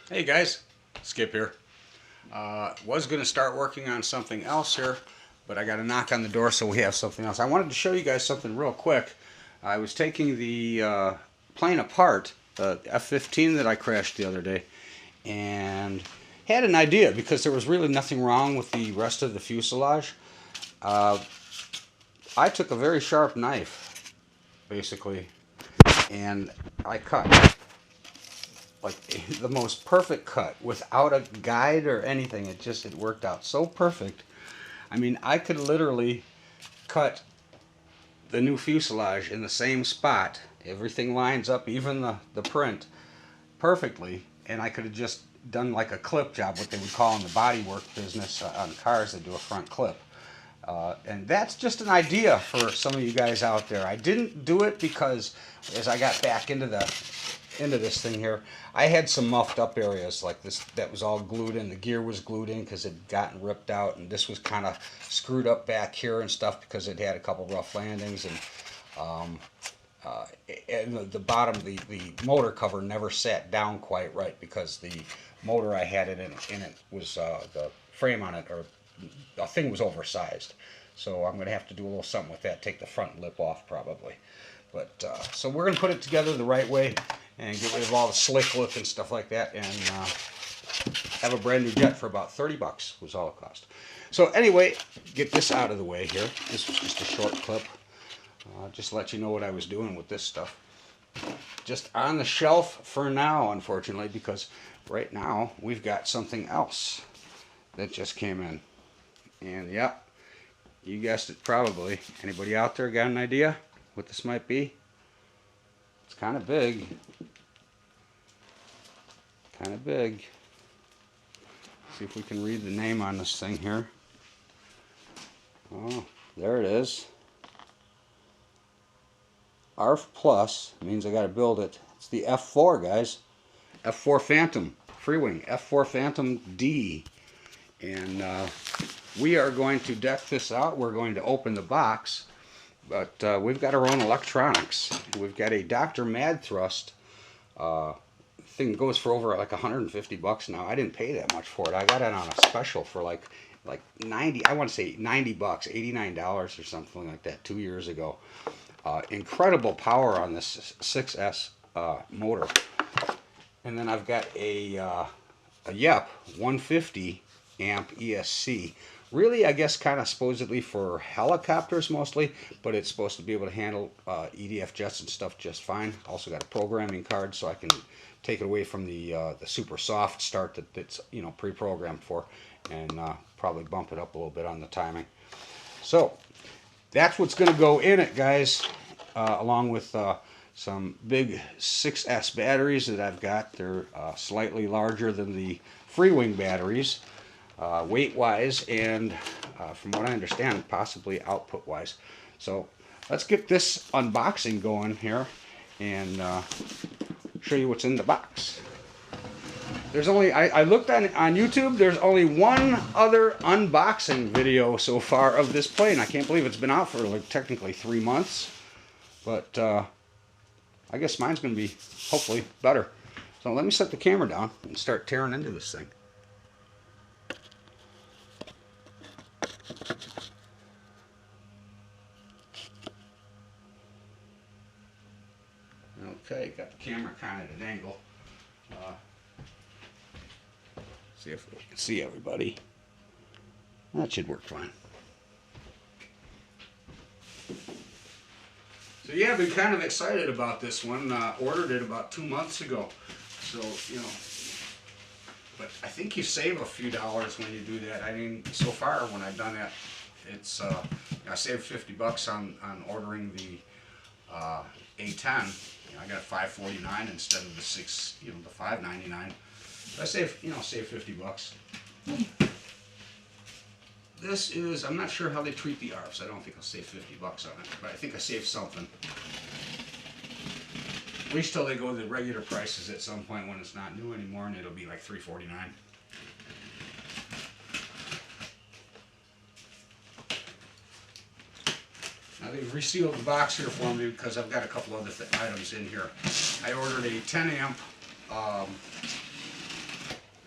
Hey guys, Skip here. Was going to start working on something else here, but I got a knock on the door, so we have something else. I wanted to show you guys something real quick. I was taking the plane apart, the F-15 that I crashed the other day, and had an idea because there was really nothing wrong with the rest of the fuselage. Uh, I took a very sharp knife, basically, and I cut like the most perfect cut without a guide or anything. It worked out so perfect. I mean, I could literally cut the new fuselage in the same spot. Everything lines up, even the print, perfectly. And I could have just done like a clip job, what they would call in the bodywork business on cars. They do a front clip. And that's just an idea for some of you guys out there. I didn't do it because as I got back into this thing here, I had some muffed up areas like this that was all glued in. The gear was glued in because it had gotten ripped out, and this was kind of screwed up back here and stuff because it had a couple rough landings. And the bottom, the motor cover never sat down quite right because the motor I had in it was the frame on it, or the thing was oversized. So I'm going to have to do a little something with that, take the front lip off probably. But so we're going to put it together the right way and get rid of all the slick look and stuff like that, and have a brand new jet for about 30 bucks was all it cost. So anyway, get this out of the way here. This was just a short clip. Just to let you know what I was doing with this stuff. Just on the shelf for now, unfortunately, because right now we've got something else that just came in. And yep, you guessed it probably. Anybody out there got an idea what this might be? It's kind of big. Kind of big. See if we can read the name on this thing here. Oh, there it is. ARF Plus means I got to build it. It's the F-4, guys. F-4 Phantom. Freewing. F-4 Phantom D. And we are going to deck this out. We're going to open the box. But we've got our own electronics. We've got a Dr. Madthrust thing that goes for over like 150 bucks now. I didn't pay that much for it. I got it on a special for like 90, I want to say 90 bucks, $89 or something like that 2 years ago. Incredible power on this 6S motor. And then I've got a YEP 150 amp ESC. Really, I guess kind of supposedly for helicopters mostly, but it's supposed to be able to handle EDF jets and stuff just fine. Also got a programming card so I can take it away from the super soft start that's pre-programmed for, and probably bump it up a little bit on the timing. So that's what's going to go in it, guys, along with some big 6S batteries that I've got. They're slightly larger than the Freewing batteries, weight-wise, and from what I understand, possibly output-wise. So let's get this unboxing going here and show you what's in the box. There's only, I looked on YouTube, there's only one other unboxing video so far of this plane. I can't believe it's been out for like technically 3 months. But I guess mine's going to be hopefully better. So let me set the camera down and start tearing into this thing. Okay, got the camera kind of at an angle. See if we can see everybody. That should work fine. So yeah, I've been kind of excited about this one. Ordered it about 2 months ago. So, but I think you save a few dollars when you do that. I mean, so far when I've done that, it's I saved 50 bucks on ordering the A10. I got $549 instead of the the $599. I save 50 bucks. This is, I'm not sure how they treat the ARFs. I don't think I'll save 50 bucks on it, but I think I saved something. At least till they go to the regular prices at some point when it's not new anymore, and it'll be like $349. Now they've resealed the box here for me because I've got a couple other items in here. I ordered a 10 amp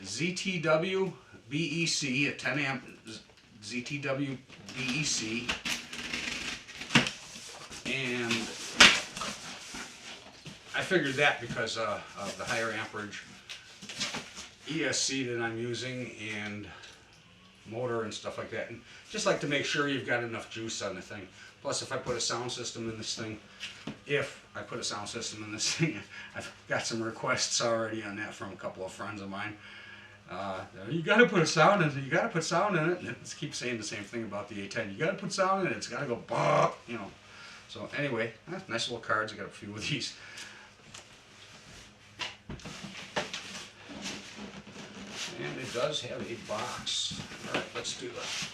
ZTW BEC, a 10 amp ZTW BEC, and I figured that because of the higher amperage ESC that I'm using and motor and stuff like that, and just like to make sure you've got enough juice on the thing. Plus, if I put a sound system in this thing, I've got some requests already on that from a couple of friends of mine. You got to put sound in it. You got to put sound in it. And it keeps saying the same thing about the A10. You got to put sound in it. It's got to go bah, you know. So anyway, nice little cards. I got a few of these. And it does have a box. All right, let's do that.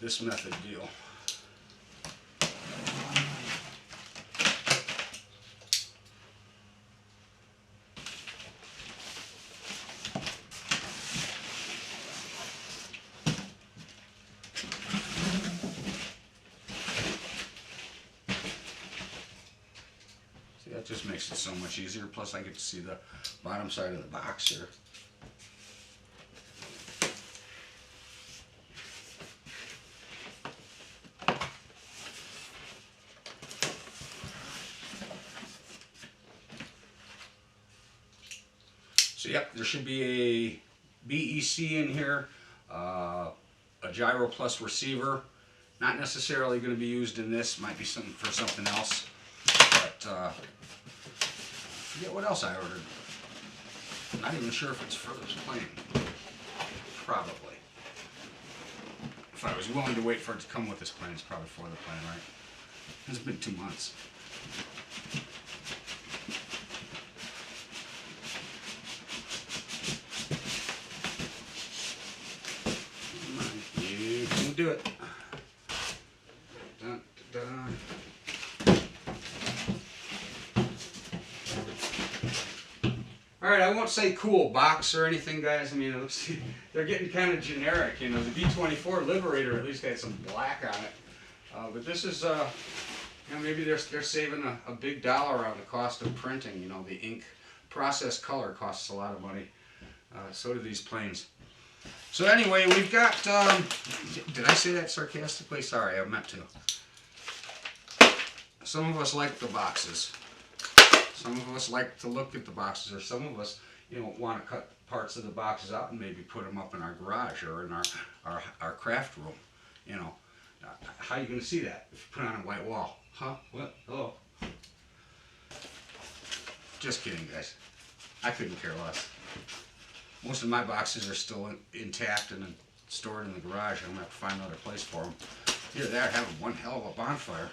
This method deal. See, that just makes it so much easier. Plus, I get to see the bottom side of the box here. So yep, there should be a BEC in here, a gyro plus receiver. Not necessarily going to be used in this, might be something for something else. But I forget what else I ordered. I'm not even sure if it's for this plane. Probably. If I was willing to wait for it to come with this plane, it's probably for the plane, right? It's been 2 months. Do it. Dun, dun, dun. All right, I won't say cool box or anything, guys. I mean, it looks, they're getting kind of generic. You know, the B-24 Liberator at least had some black on it, but this is, you know, maybe they're saving a big dollar on the cost of printing. You know, the ink process color costs a lot of money. So do these planes. So anyway, we've got, did I say that sarcastically? Sorry, I meant to. Some of us like the boxes. Some of us like to look at the boxes, or some of us, you know, want to cut parts of the boxes out and maybe put them up in our garage or in our craft room. You know, how are you going to see that if you put it on a white wall? Huh? What? Hello? Just kidding, guys. I couldn't care less. Most of my boxes are still intact and stored in the garage. I'm going to have to find another place for them. Either that or have one hell of a bonfire.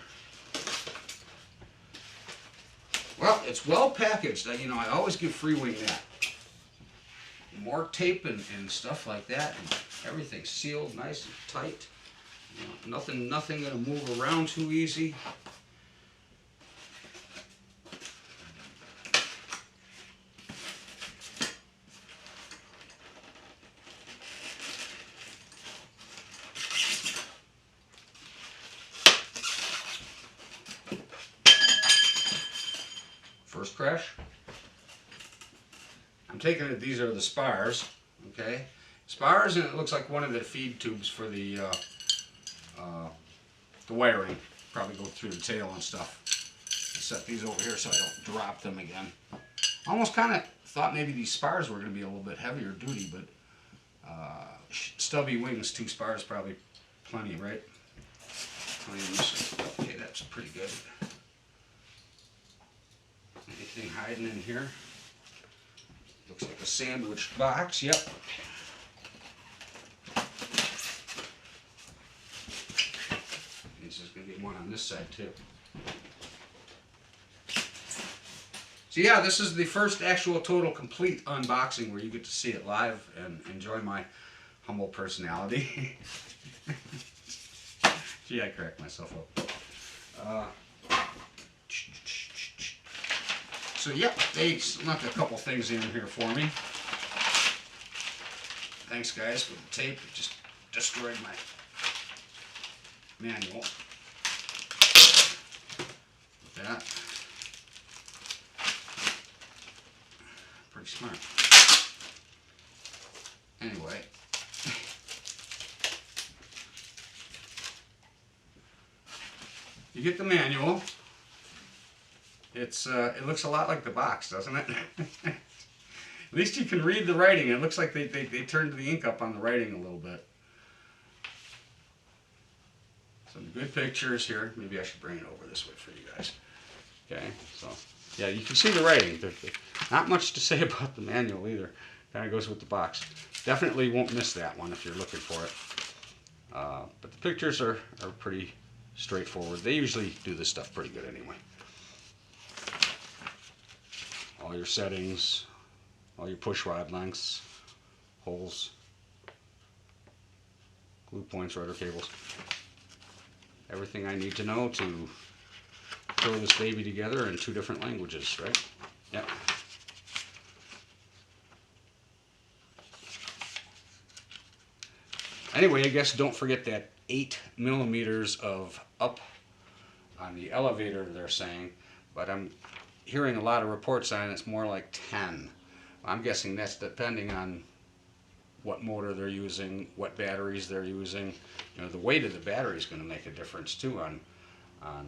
Well, it's well packaged. You know, I always give Freewing that. More tape and stuff like that. And everything's sealed nice and tight. You know, nothing going to move around too easy. First crash. I'm taking it these are the spars, okay? Spars, and it looks like one of the feed tubes for the wiring. Probably go through the tail and stuff. I'll set these over here so I don't drop them again. I almost kind of thought maybe these spars were going to be a little bit heavier duty, but stubby wings, 2 spars probably plenty, right? Okay, that's pretty good. Anything hiding in here? Looks like a sandwiched box, yep. There's going to be one on this side too. So yeah, this is the first actual total complete unboxing where you get to see it live and enjoy my humble personality. Gee, I cracked myself up. So yep, they snuck a couple things in here for me. Thanks guys for the tape. It just destroyed my manual. That. Alright. Anyway. You get the manual. It looks a lot like the box, doesn't it? At least you can read the writing. It looks like they turned the ink up on the writing a little bit. Some good pictures here. Maybe I should bring it over this way for you guys. Okay, so yeah, you can see the writing. Not much to say about the manual either. Kind of goes with the box. Definitely won't miss that one if you're looking for it. But the pictures are pretty straightforward. They usually do this stuff pretty good anyway. All your settings, all your push rod lengths, holes, glue points, rudder cables. Everything I need to know to throw this baby together in 2 different languages, right? Yep. Anyway, I guess don't forget that 8 millimeters of up on the elevator they're saying, but I'm hearing a lot of reports on it, it's more like 10. I'm guessing that's depending on what motor they're using, what batteries they're using. You know, the weight of the battery is going to make a difference too on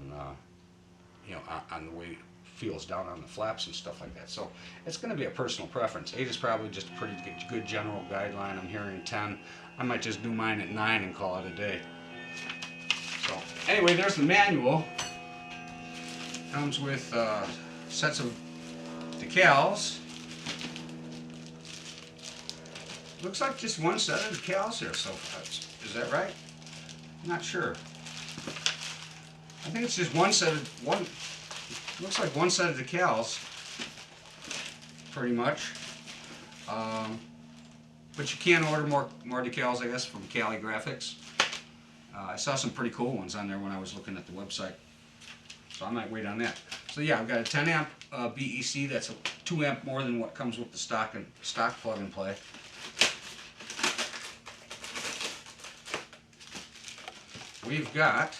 the way it feels down on the flaps and stuff like that. So it's going to be a personal preference. 8 is probably just a pretty good general guideline. I'm hearing 10. I might just do mine at 9 and call it a day. So anyway, there's the manual. Comes with sets of decals. Looks like just one set of decals here, so is that right? I'm not sure. I think it's just one set of looks like one set of decals, pretty much. But you can order more decals, I guess, from Cali Graphics. I saw some pretty cool ones on there when I was looking at the website, so I might wait on that. So yeah, I've got a 10 amp BEC. That's a 2 amp more than what comes with the stock plug and play. We've got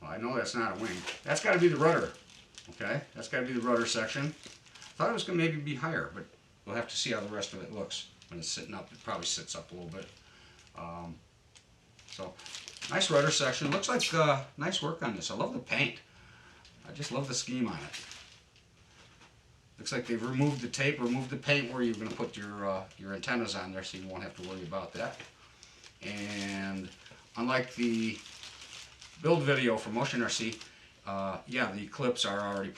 I know that's not a wing. That's got to be the rudder. Okay, that's got to be the rudder section. Thought it was going to maybe be higher, but we'll have to see how the rest of it looks when it's sitting up. It probably sits up a little bit. So nice rudder section. Looks like nice work on this. I love the paint. I just love the scheme on it. Looks like they've removed the tape, removed the paint where you're going to put your antennas on there, so you won't have to worry about that. And unlike the build video for Motion RC, yeah, the clips are already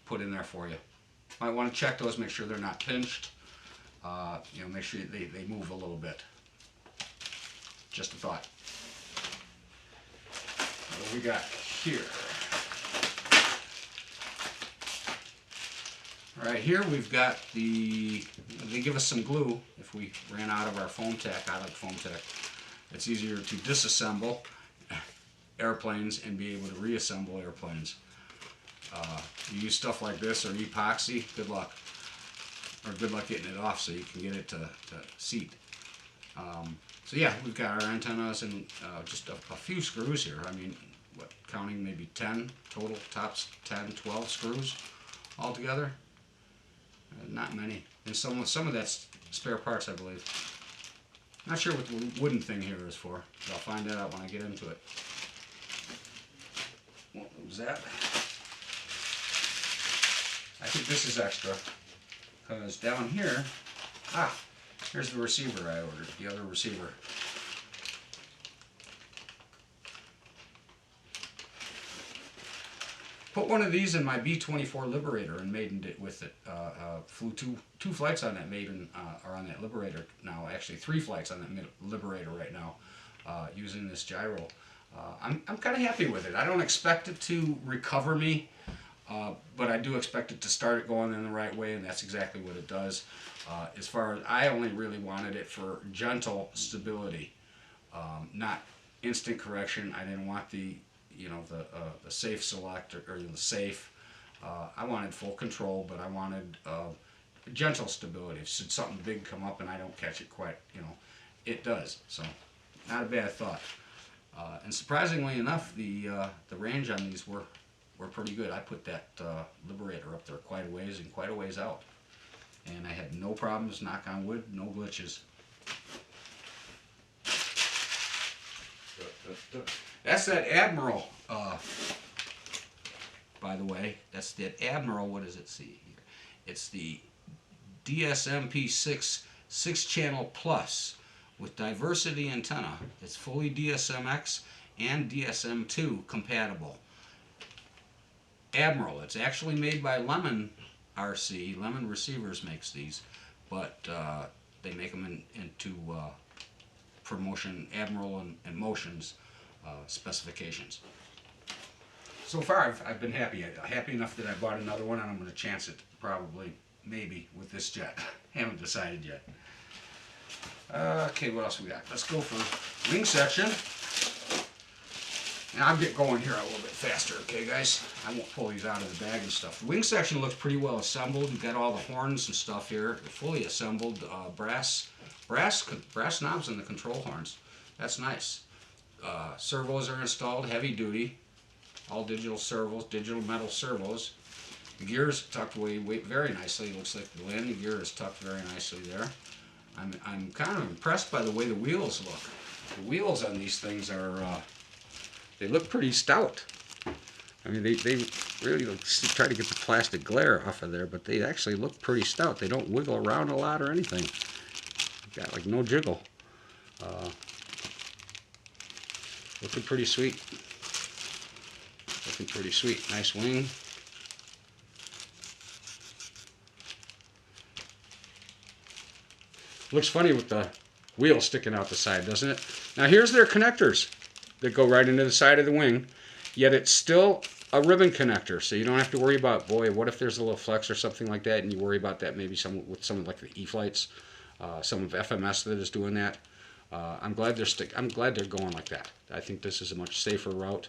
put in there for you. Might want to check those, make sure they're not pinched. You know, make sure they move a little bit. Just a thought. What do we got here? All right, here we've got they give us some glue if we ran out of our foam tack. I like foam tack. It's easier to disassemble airplanes and be able to reassemble airplanes. You use stuff like this or epoxy, good luck. Or good luck getting it off so you can get it to seat. So yeah, we've got our antennas and just a few screws here. I mean, what, counting maybe 10 total, tops 10, 12 screws altogether. Not many. And some of that's spare parts, I believe. Not sure what the wooden thing here is for, but I'll find that out when I get into it. What was that? I think this is extra, because down here, here's the receiver I ordered, the other receiver. Put one of these in my B-24 Liberator and maidened it with it. Flew two flights on that maiden, or on that Liberator now. Actually, 3 flights on that Liberator right now, using this gyro. I'm kind of happy with it. I don't expect it to recover me, but I do expect it to start it going in the right way, and that's exactly what it does. As far as I only really wanted it for gentle stability, not instant correction. I didn't want the the safe select or the safe. I wanted full control, but I wanted gentle stability. Should something big come up and I don't catch it quite, it does. So not a bad thought. And surprisingly enough, the range on these were were pretty good. I put that Liberator up there quite a ways and quite a ways out. And I had no problems, knock on wood, no glitches. That's that Admiral, by the way. That's that Admiral, what does it see here? It's the DSMP6 6-channel plus with diversity antenna. It's fully DSMX and DSM2 compatible. Admiral, it's actually made by Lemon RC. Lemon Receivers makes these, but they make them into promotion Admiral and Motion's specifications. So far, I've been happy enough that I bought another one, and I'm going to chance it probably, maybe, with this jet. Haven't decided yet. Okay, what else we got? Let's go for wing section. And I'll get going here a little bit faster, okay, guys? I won't pull these out of the bag and stuff. The wing section looks pretty well assembled. You've got all the horns and stuff here, fully assembled. Brass knobs in the control horns. That's nice. Servos are installed, heavy duty. All digital servos, digital metal servos. The gear is tucked away very nicely. It looks like the landing gear is tucked very nicely there. I'm kind of impressed by the way the wheels look. The wheels on these things are, they look pretty stout. I mean, they really try to get the plastic glare off of there, but they actually look pretty stout. They don't wiggle around a lot or anything. Got like no jiggle. Looking pretty sweet. Looking pretty sweet. Nice wing. Looks funny with the wheel sticking out the side, doesn't it? Now here's their connectors that go right into the side of the wing, yet it's still a ribbon connector, so you don't have to worry about, boy, what if there's a little flex or something like that, and you worry about that maybe with some like the E-flights, some of FMS that is doing that. I'm glad they're going like that. I think this is a much safer route.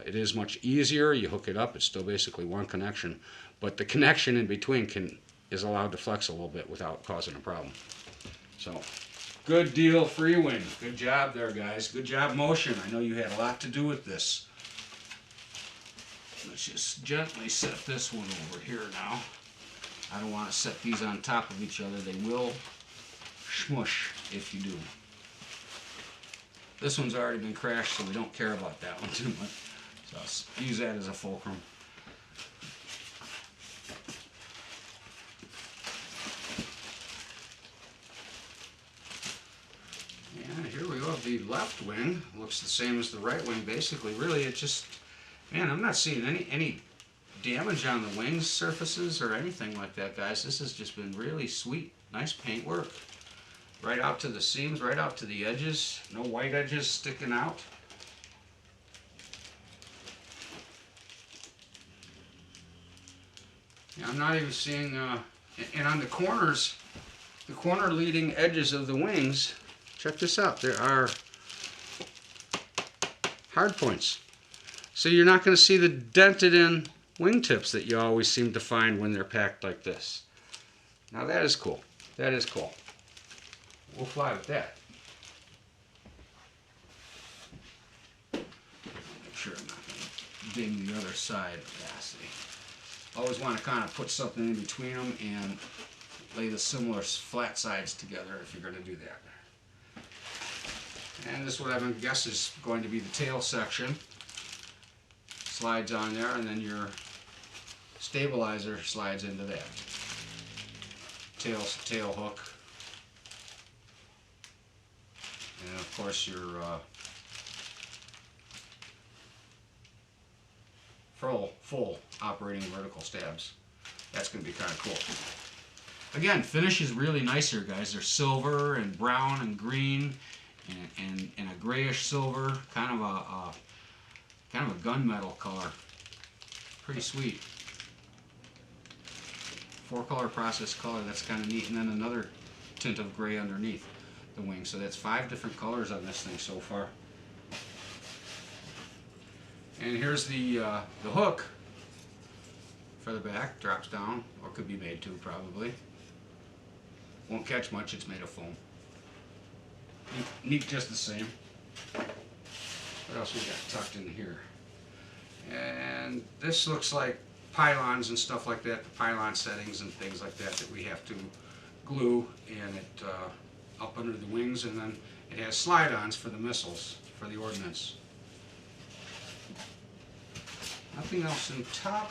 It is much easier. You hook it up, it's still basically one connection, but the connection in between is allowed to flex a little bit without causing a problem. So, good deal, Freewing. Good job there, guys. Good job, Motion. I know you had a lot to do with this. Let's just gently set this one over here now. I don't want to set these on top of each other. They will smush if you do. This one's already been crashed, so we don't care about that one too much. So I'll use that as a fulcrum. And here we go. The left wing looks the same as the right wing, basically. Really, it just, man, I'm not seeing any damage on the wings surfaces or anything like that, guys. This has just been really sweet. Nice paint work. Right out to the seams, right out to the edges. No white edges sticking out. Yeah, I'm not even seeing, and on the corners, the corner leading edges of the wings, check this out, there are hard points. So you're not going to see the dented in wingtips that you always seem to find when they're packed like this. Now that is cool. That is cool. We'll fly with that. Make sure I'm not going to ding the other side of that. Always want to kind of put something in between them and lay the similar flat sides together if you're going to do that. And this, what I'm going to guess, is going to be the tail section. Slides on there, and then your stabilizer slides into that. Tail hook. And of course your full operating vertical stabs. That's going to be kind of cool. Again, finish is really nice here, guys. They're silver and brown and green and a grayish silver, kind of a gunmetal color. Pretty sweet. 4-color process color. That's kind of neat. And then another tint of gray underneath the wing. So that's 5 different colors on this thing so far. And here's the hook for the back. Drops down, or could be made to, probably. Won't catch much, it's made of foam. Neat just the same. What else we got tucked in here? And this looks like pylons and stuff like that, the pylon settings and things like that that we have to glue and it up under the wings, and then it has slide-ons for the missiles, for the ordnance. Nothing else in top.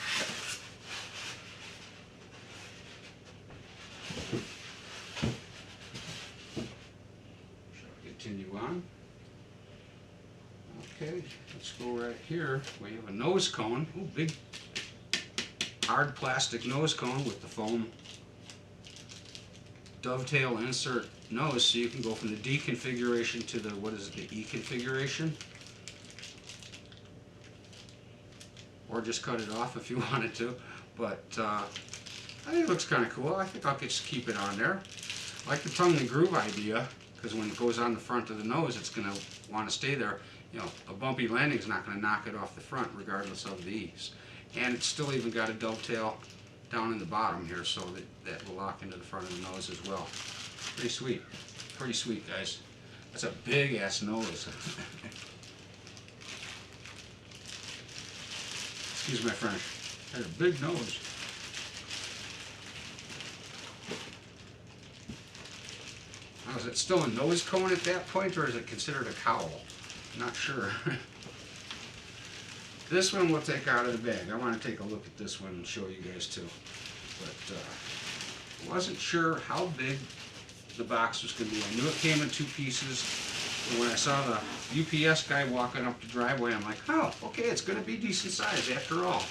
Shall I continue on? Okay, let's go right here. We have a nose cone. Ooh, big hard plastic nose cone with the foam dovetail insert nose, so you can go from the D configuration to the, what is it, the E configuration. Or just cut it off if you wanted to. But I think it looks kind of cool. I think I'll just keep it on there. I like the tongue and groove idea, because when it goes on the front of the nose, it's going to want to stay there. You know, a bumpy landing is not going to knock it off the front regardless of the ease. And it's still even got a dovetail down in the bottom here, so that will lock into the front of the nose as well. Pretty sweet. Pretty sweet, guys. That's a big ass nose. Excuse my French. That's a big nose. Now, is it still a nose cone at that point, or is it considered a cowl? I'm not sure. This one we'll take out of the bag. I want to take a look at this one and show you guys too. But wasn't sure how big the box was going to be. I knew it came in 2 pieces. But when I saw the UPS guy walking up the driveway, I'm like, oh, okay, it's going to be decent size after all.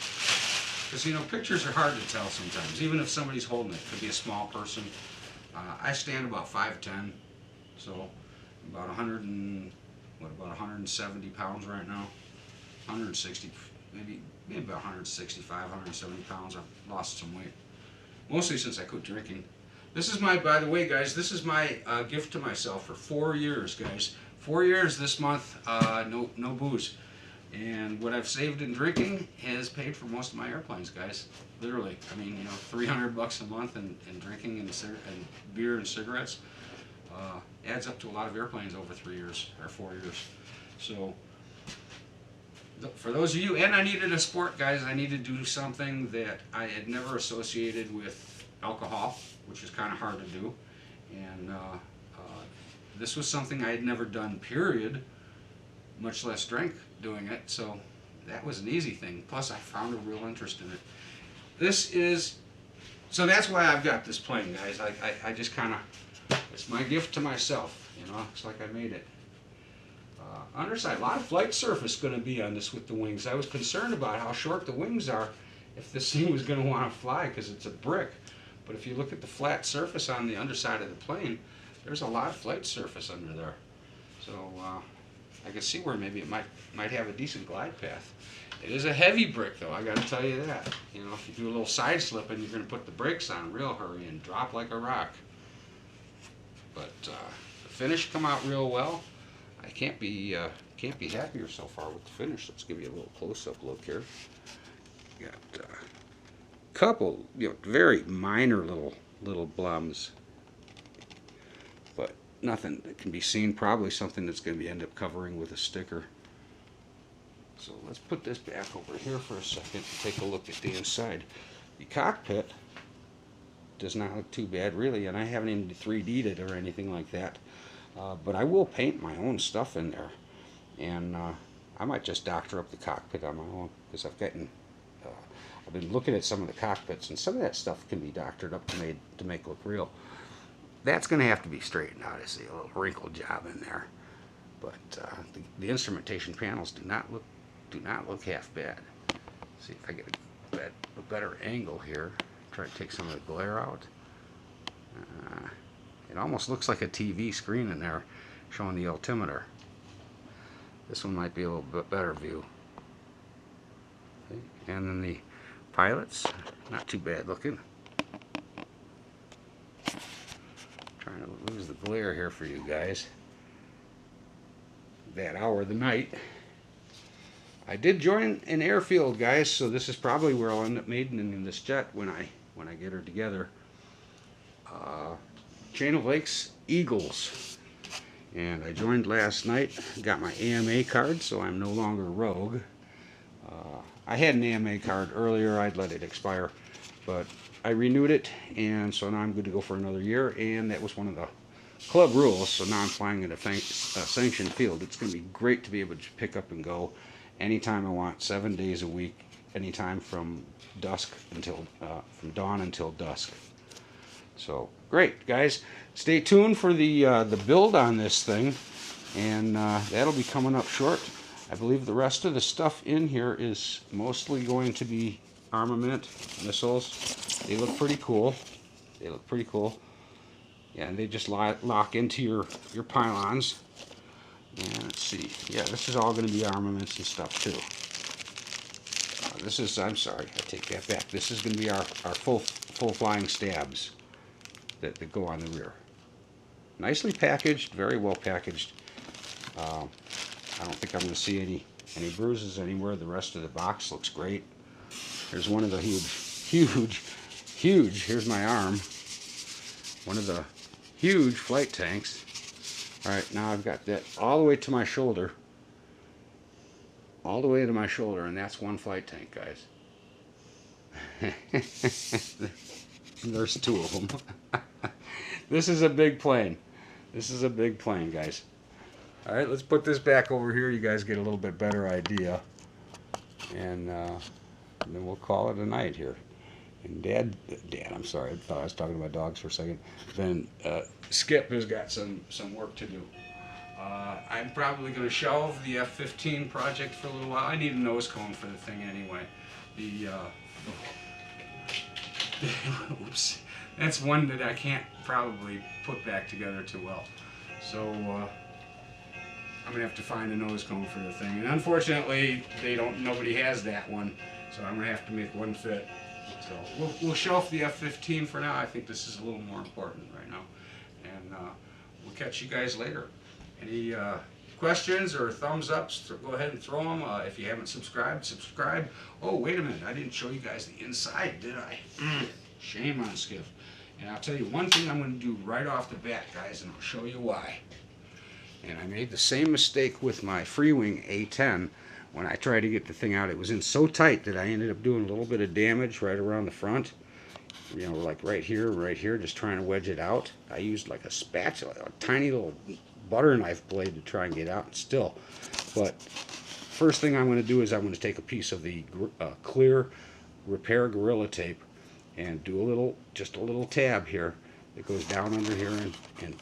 Because, you know, pictures are hard to tell sometimes, even if somebody's holding it. It could be a small person. I stand about 5'10", so about 170 pounds right now. 160, maybe about 165, 170 pounds. I've lost some weight, mostly since I quit drinking. This is my, by the way, guys, this is my gift to myself for 4 years, guys. 4 years this month, no booze. And what I've saved in drinking has paid for most of my airplanes, guys. Literally. I mean, you know, $300 a month in drinking and beer and cigarettes adds up to a lot of airplanes over 3 years or 4 years. So, for those of you, and I needed a sport, guys, I needed to do something that I had never associated with alcohol, which is kind of hard to do. And this was something I had never done, period, much less drank doing it. So that was an easy thing. Plus, I found a real interest in it. This is, so that's why I've got this plane, guys. I just kind of, it's my gift to myself, you know. It's like I made it. Underside, a lot of flight surface going to be on this with the wings. I was concerned about how short the wings are if this thing was going to want to fly, because it's a brick. But if you look at the flat surface on the underside of the plane, there's a lot of flight surface under there. So I can see where maybe it might have a decent glide path. It is a heavy brick, though, I got to tell you that. You know, if you do a little side slip and you're going to put the brakes on real hurry and drop like a rock. But the finish come out real well. I can't be happier so far with the finish. Let's give you a little close-up look here. Got a couple, you know, very minor little blums, but nothing that can be seen. Probably something that's going to end up covering with a sticker. So let's put this back over here for a second and take a look at the inside. The cockpit does not look too bad, really, and I haven't even 3D'd it or anything like that. But I will paint my own stuff in there, and I might just doctor up the cockpit on my own, because I've been looking at some of the cockpits, and some of that stuff can be doctored up to make look real. That's going to have to be straightened out. I see a little wrinkle job in there, but the instrumentation panels do not look half bad. Let's see if I get a better angle here. Try to take some of the glare out. It almost looks like a TV screen in there showing the altimeter. This one might be a little bit better view. Okay. And then the pilots, not too bad looking. Trying to lose the glare here for you guys. That hour of the night. I did join an airfield, guys, so this is probably where I'll end up mating in this jet when I get her together. Chain of Lakes Eagles, and I joined last night. Got my AMA card, so I'm no longer rogue. I had an AMA card earlier. I'd let it expire, but I renewed it, and so now I'm good to go for another year, and that was one of the club rules, so now I'm flying at a sanctioned field. It's going to be great to be able to pick up and go anytime I want, 7 days a week, anytime from dusk until from dawn until dusk. So great, guys. Stay tuned for the build on this thing, and that'll be coming up short. I believe the rest of the stuff in here is mostly going to be armament, missiles. They look pretty cool. They look pretty cool. Yeah, and they just lock into your pylons. And let's see. Yeah, this is all going to be armaments and stuff too. This is, I'm sorry, I take that back. This is going to be our full flying stabs that go on the rear. Nicely packaged, very well packaged. I don't think I'm going to see any bruises anywhere. The rest of the box looks great. Here's one of the huge, here's my arm. One of the huge flight tanks. Alright, now I've got that all the way to my shoulder. All the way to my shoulder, and that's one flight tank, guys. There's two of them. This is a big plane. This is a big plane, guys. Alright, let's put this back over here. You guys get a little bit better idea. And then we'll call it a night here. And Dad, I'm sorry, I thought I was talking about dogs for a second. Then Skip has got some work to do. I'm probably going to shelve the F-15 project for a little while. I need a nose cone for the thing anyway. Oops. That's one that I can't probably put back together too well. So I'm gonna have to find a nose cone for the thing. And unfortunately, nobody has that one. So I'm gonna have to make one fit. So we'll shelf the F-15 for now. I think this is a little more important right now. And we'll catch you guys later. Any questions or thumbs ups, go ahead and throw them. If you haven't subscribed, subscribe. Oh, wait a minute. I didn't show you guys the inside, did I? Shame on Skip. And I'll tell you one thing I'm going to do right off the bat, guys, and I'll show you why. And I made the same mistake with my Freewing A10. When I tried to get the thing out, it was in so tight that I ended up doing a little bit of damage right around the front. You know, like right here, just trying to wedge it out. I used like a spatula, a tiny little butter knife blade to try and get out still. But first thing I'm going to do is I'm going to take a piece of the clear repair Gorilla tape and do just a little tab here that goes down under here and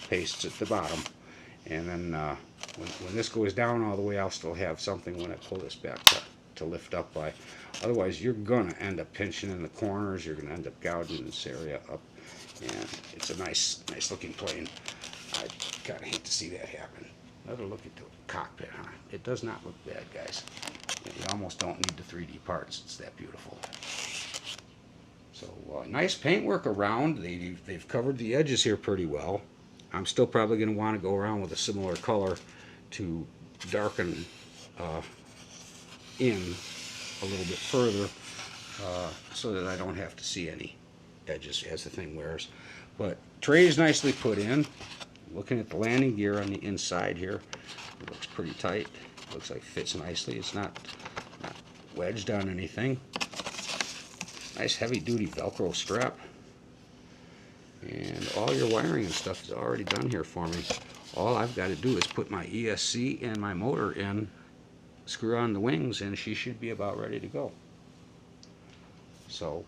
pastes at the bottom. And then when this goes down all the way, I'll still have something when I pull this back to lift up by. Otherwise, you're going to end up pinching in the corners. You're going to end up gouging this area up. And it's a nice looking plane. I kind of hate to see that happen. Another look at the cockpit, huh? It does not look bad, guys. You almost don't need the 3D parts. It's that beautiful. So nice paintwork around. They've covered the edges here pretty well. I'm still probably going to want to go around with a similar color to darken in a little bit further so that I don't have to see any edges as the thing wears. But tray is nicely put in. Looking at the landing gear on the inside here, it looks pretty tight. Looks like it fits nicely. It's not wedged on anything. Nice heavy-duty Velcro strap. And all your wiring and stuff is already done here for me. All I've got to do is put my ESC and my motor in, screw on the wings, and she should be about ready to go. So,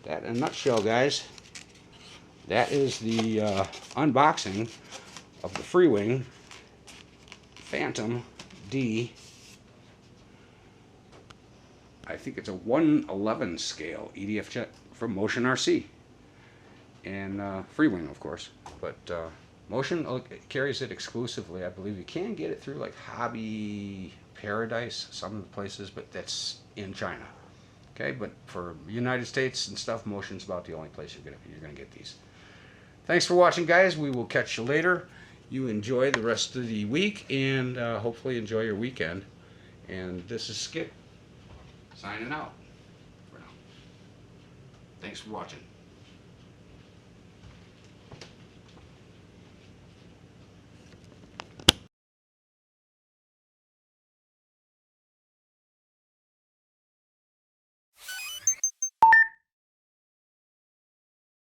that in a nutshell, guys, that is the unboxing of the Freewing Phantom D. I think it's a 1/11 scale EDF jet from Motion RC. And Freewing, of course. But Motion carries it exclusively. I believe you can get it through like Hobby Paradise, some of the places, but that's in China. Okay, but for United States and stuff, Motion's about the only place you're gonna get these. Thanks for watching, guys. We will catch you later. You enjoy the rest of the week, and hopefully enjoy your weekend. And this is Skip signing out for now. Thanks for watching.